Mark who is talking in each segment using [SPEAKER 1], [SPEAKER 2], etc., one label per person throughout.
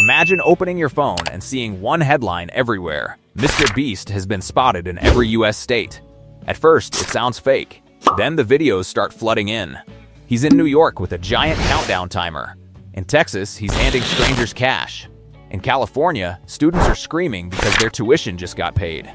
[SPEAKER 1] Imagine opening your phone and seeing one headline everywhere. MrBeast has been spotted in every US state. At first, it sounds fake. Then the videos start flooding in. He's in New York with a giant countdown timer. In Texas, he's handing strangers cash. In California, students are screaming because their tuition just got paid.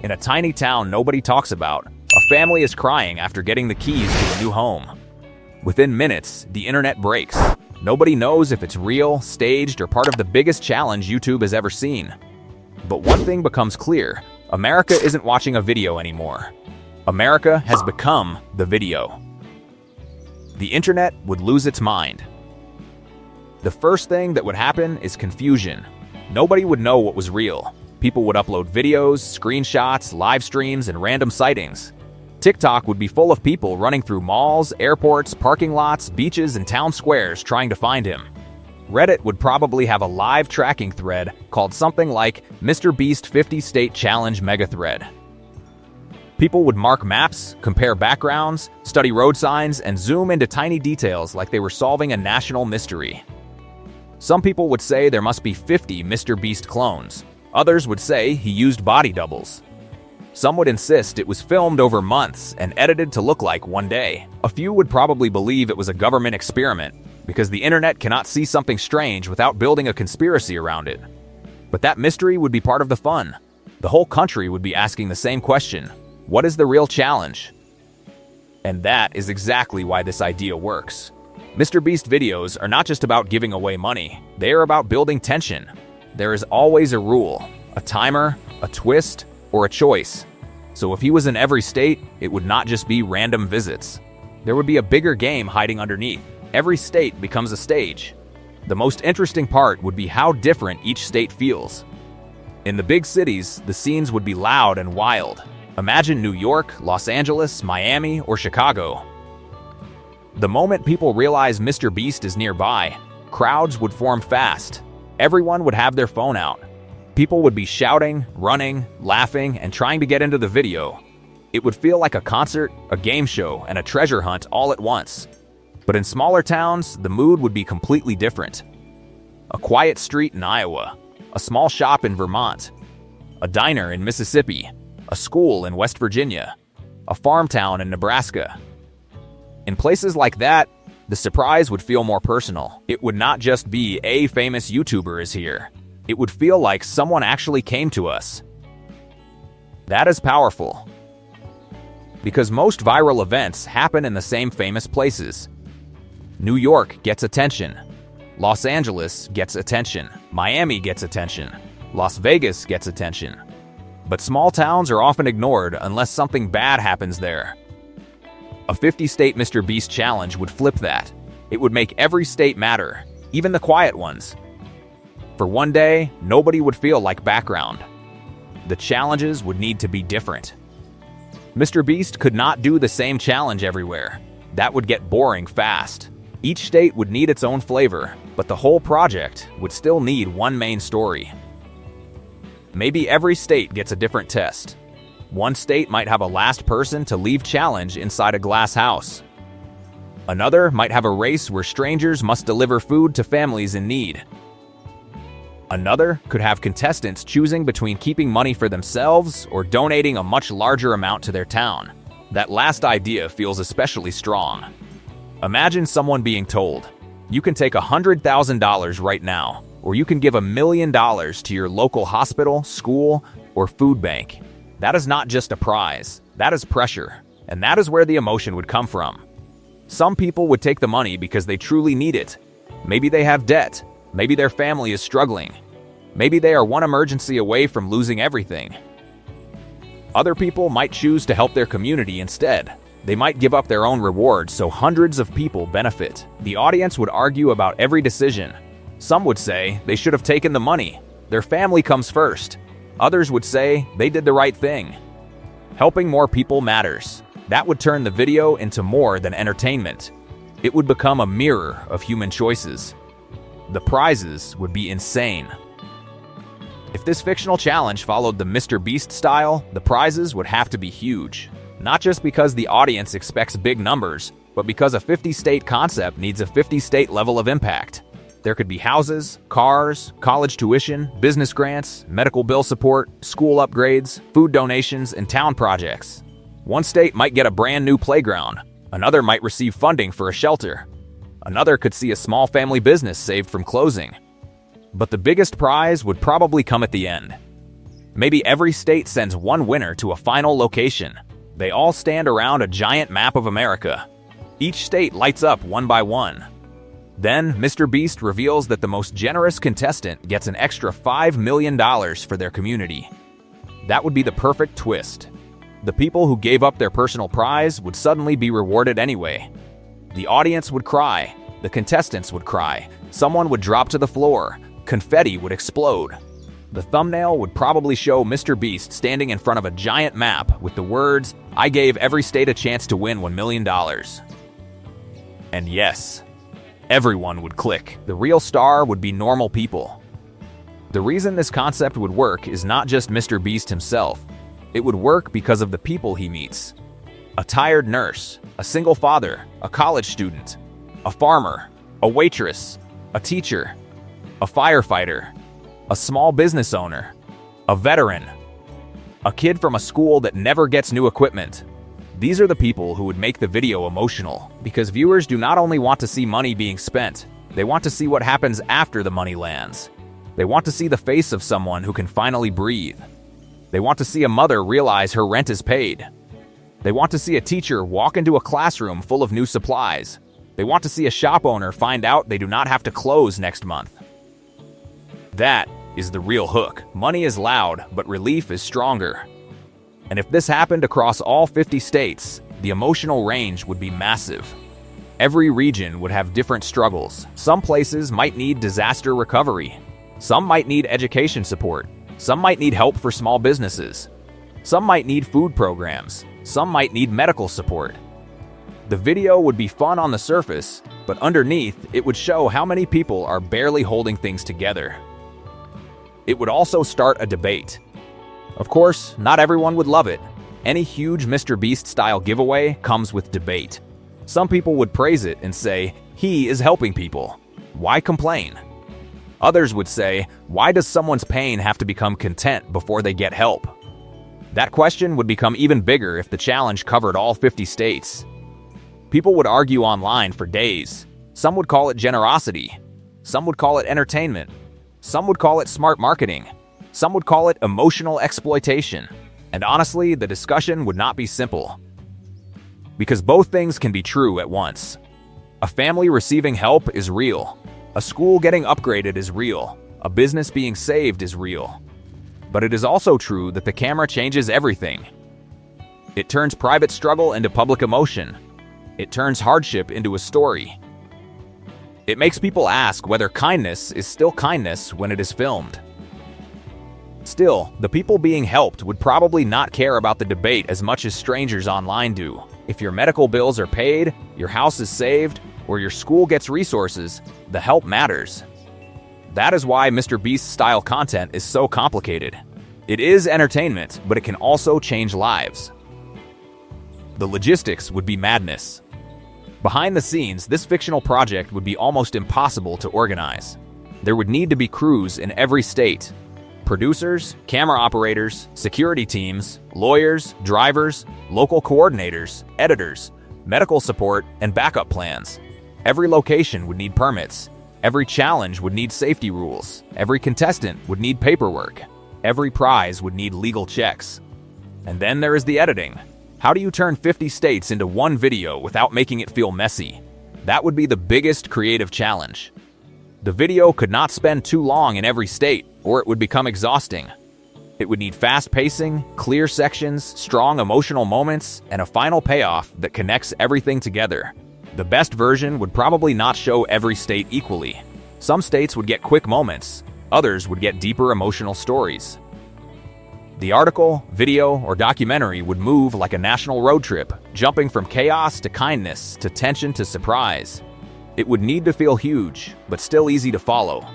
[SPEAKER 1] In a tiny town nobody talks about, a family is crying after getting the keys to a new home. Within minutes, the internet breaks. Nobody knows if it's real, staged, or part of the biggest challenge YouTube has ever seen. But one thing becomes clear: America isn't watching a video anymore. America has become the video. The internet would lose its mind. The first thing that would happen is confusion. Nobody would know what was real. People would upload videos, screenshots, live streams, and random sightings. TikTok would be full of people running through malls, airports, parking lots, beaches, and town squares trying to find him. Reddit would probably have a live tracking thread called something like MrBeast 50 State Challenge Mega Thread. People would mark maps, compare backgrounds, study road signs, and zoom into tiny details like they were solving a national mystery. Some people would say there must be 50 MrBeast clones. Others would say he used body doubles. Some would insist it was filmed over months and edited to look like one day. A few would probably believe it was a government experiment, because the internet cannot see something strange without building a conspiracy around it. But that mystery would be part of the fun. The whole country would be asking the same question: what is the real challenge? And that is exactly why this idea works. MrBeast videos are not just about giving away money, they are about building tension. There is always a rule, a timer, a twist, or a choice. So if he was in every state, it would not just be random visits. There would be a bigger game hiding underneath. Every state becomes a stage. The most interesting part would be how different each state feels. In the big cities, the scenes would be loud and wild. Imagine New York, Los Angeles, Miami, or Chicago. The moment people realize MrBeast is nearby, crowds would form fast. Everyone would have their phone out. People would be shouting, running, laughing, and trying to get into the video. It would feel like a concert, a game show, and a treasure hunt all at once. But in smaller towns, the mood would be completely different. A quiet street in Iowa, a small shop in Vermont, a diner in Mississippi, a school in West Virginia, a farm town in Nebraska. In places like that, the surprise would feel more personal. It would not just be a famous YouTuber is here. It would feel like someone actually came to us. That is powerful. Because most viral events happen in the same famous places. New York gets attention. Los Angeles gets attention. Miami gets attention. Las Vegas gets attention. But small towns are often ignored unless something bad happens there. A 50-state MrBeast challenge would flip that. It would make every state matter, even the quiet ones. For one day, nobody would feel like background. The challenges would need to be different. MrBeast could not do the same challenge everywhere. That would get boring fast. Each state would need its own flavor, but the whole project would still need one main story. Maybe every state gets a different test. One state might have a last person to leave challenge inside a glass house. Another might have a race where strangers must deliver food to families in need. Another could have contestants choosing between keeping money for themselves or donating a much larger amount to their town. That last idea feels especially strong. Imagine someone being told, you can take $100,000 right now, or you can give $1 million to your local hospital, school, or food bank. That is not just a prize, that is pressure, and that is where the emotion would come from. Some people would take the money because they truly need it. Maybe they have debt, maybe their family is struggling, maybe they are one emergency away from losing everything. Other people might choose to help their community instead. They might give up their own reward so hundreds of people benefit. The audience would argue about every decision. Some would say they should have taken the money. Their family comes first. Others would say they did the right thing. Helping more people matters. That would turn the video into more than entertainment. It would become a mirror of human choices. The prizes would be insane. If this fictional challenge followed the MrBeast style, the prizes would have to be huge. Not just because the audience expects big numbers, but because a 50-state concept needs a 50-state level of impact. There could be houses, cars, college tuition, business grants, medical bill support, school upgrades, food donations, and town projects. One state might get a brand new playground. Another might receive funding for a shelter. Another could see a small family business saved from closing. But the biggest prize would probably come at the end. Maybe every state sends one winner to a final location. They all stand around a giant map of America. Each state lights up one by one. Then, MrBeast reveals that the most generous contestant gets an extra $5 million for their community. That would be the perfect twist. The people who gave up their personal prize would suddenly be rewarded anyway. The audience would cry. The contestants would cry. Someone would drop to the floor. Confetti would explode. The thumbnail would probably show MrBeast standing in front of a giant map with the words, "I gave every state a chance to win $1 million." And yes, everyone would click. The real star would be normal people. The reason this concept would work is not just MrBeast himself. It would work because of the people he meets. A tired nurse, a single father, a college student, a farmer, a waitress, a teacher, a firefighter, a small business owner, a veteran, a kid from a school that never gets new equipment. These are the people who would make the video emotional, because viewers do not only want to see money being spent, they want to see what happens after the money lands. They want to see the face of someone who can finally breathe. They want to see a mother realize her rent is paid. They want to see a teacher walk into a classroom full of new supplies. They want to see a shop owner find out they do not have to close next month. That is the real hook. Money is loud, but relief is stronger. And if this happened across all 50 states, the emotional range would be massive. Every region would have different struggles. Some places might need disaster recovery. Some might need education support. Some might need help for small businesses. Some might need food programs. Some might need medical support. The video would be fun on the surface, but underneath, it would show how many people are barely holding things together. It would also start a debate. Of course, not everyone would love it. Any huge MrBeast-style giveaway comes with debate. Some people would praise it and say, he is helping people. Why complain? Others would say, why does someone's pain have to become content before they get help? That question would become even bigger if the challenge covered all 50 states. People would argue online for days. Some would call it generosity. Some would call it entertainment. Some would call it smart marketing. Some would call it emotional exploitation. And honestly, the discussion would not be simple. Because both things can be true at once. A family receiving help is real. A school getting upgraded is real. A business being saved is real. But it is also true that the camera changes everything. It turns private struggle into public emotion. It turns hardship into a story. It makes people ask whether kindness is still kindness when it is filmed. Still, the people being helped would probably not care about the debate as much as strangers online do. If your medical bills are paid, your house is saved, or your school gets resources, the help matters. That is why MrBeast-style content is so complicated. It is entertainment, but it can also change lives. The logistics would be madness. Behind the scenes, this fictional project would be almost impossible to organize. There would need to be crews in every state. Producers, camera operators, security teams, lawyers, drivers, local coordinators, editors, medical support, and backup plans. Every location would need permits. Every challenge would need safety rules. Every contestant would need paperwork. Every prize would need legal checks. And then there is the editing. How do you turn 50 states into one video without making it feel messy? That would be the biggest creative challenge. The video could not spend too long in every state, or it would become exhausting. It would need fast pacing, clear sections, strong emotional moments, and a final payoff that connects everything together. The best version would probably not show every state equally. Some states would get quick moments, others would get deeper emotional stories. The article, video, or documentary would move like a national road trip, jumping from chaos to kindness to tension to surprise. It would need to feel huge, but still easy to follow.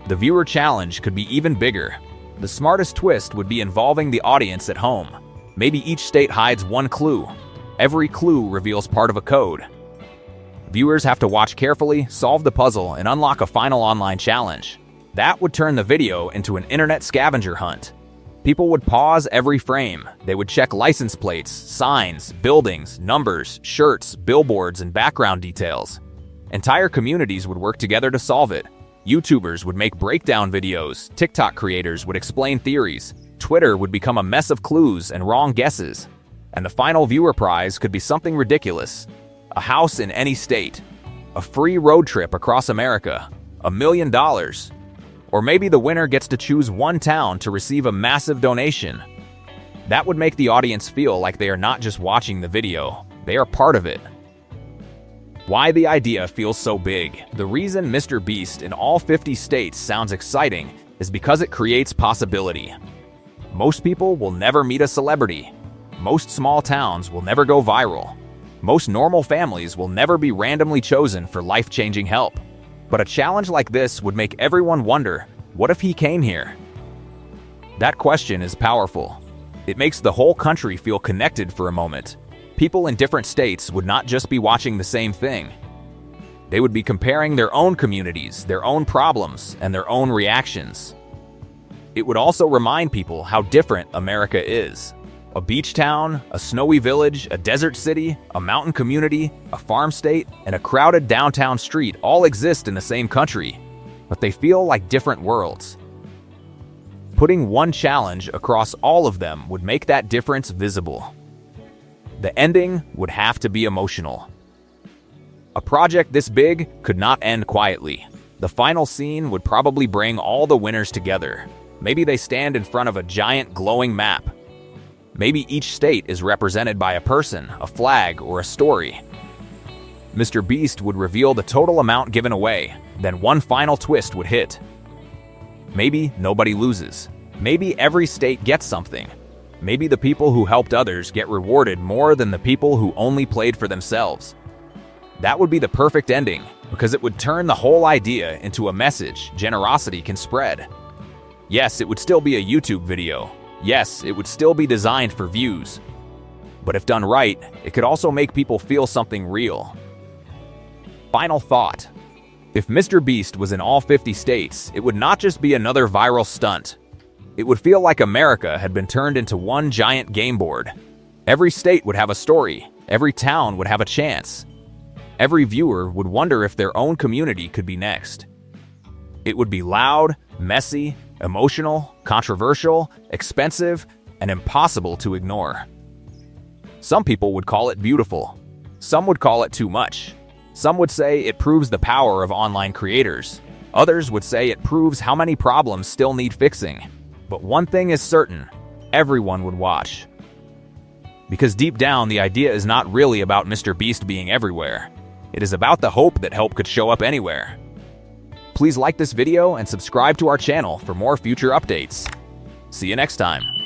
[SPEAKER 1] The viewer challenge could be even bigger. The smartest twist would be involving the audience at home. Maybe each state hides one clue. Every clue reveals part of a code. Viewers have to watch carefully, solve the puzzle, and unlock a final online challenge. That would turn the video into an internet scavenger hunt. People would pause every frame. They would check license plates, signs, buildings, numbers, shirts, billboards, and background details. Entire communities would work together to solve it. YouTubers would make breakdown videos, TikTok creators would explain theories, Twitter would become a mess of clues and wrong guesses. And the final viewer prize could be something ridiculous. A house in any state, a free road trip across America, $1 million. Or maybe the winner gets to choose one town to receive a massive donation. That would make the audience feel like they are not just watching the video, they are part of it. Why the idea feels so big? The reason MrBeast in all 50 states sounds exciting is because it creates possibility. Most people will never meet a celebrity. Most small towns will never go viral. Most normal families will never be randomly chosen for life-changing help. But a challenge like this would make everyone wonder, what if he came here? That question is powerful. It makes the whole country feel connected for a moment. People in different states would not just be watching the same thing. They would be comparing their own communities, their own problems, and their own reactions. It would also remind people how different America is. A beach town, a snowy village, a desert city, a mountain community, a farm state, and a crowded downtown street all exist in the same country, but they feel like different worlds. Putting one challenge across all of them would make that difference visible. The ending would have to be emotional. A project this big could not end quietly. The final scene would probably bring all the winners together. Maybe they stand in front of a giant glowing map. Maybe each state is represented by a person, a flag, or a story. MrBeast would reveal the total amount given away, then one final twist would hit. Maybe nobody loses. Maybe every state gets something. Maybe the people who helped others get rewarded more than the people who only played for themselves. That would be the perfect ending, because it would turn the whole idea into a message generosity can spread. Yes, it would still be a YouTube video. Yes, it would still be designed for views. But if done right, it could also make people feel something real. Final thought. If MrBeast was in all 50 states, it would not just be another viral stunt. It would feel like America had been turned into one giant game board. Every state would have a story. Every town would have a chance. Every viewer would wonder if their own community could be next. It would be loud, messy, emotional, controversial, expensive, and impossible to ignore. Some people would call it beautiful. Some would call it too much. Some would say it proves the power of online creators. Others would say it proves how many problems still need fixing. But one thing is certain, everyone would watch. Because deep down, the idea is not really about MrBeast being everywhere. It is about the hope that help could show up anywhere. Please like this video and subscribe to our channel for more future updates. See you next time.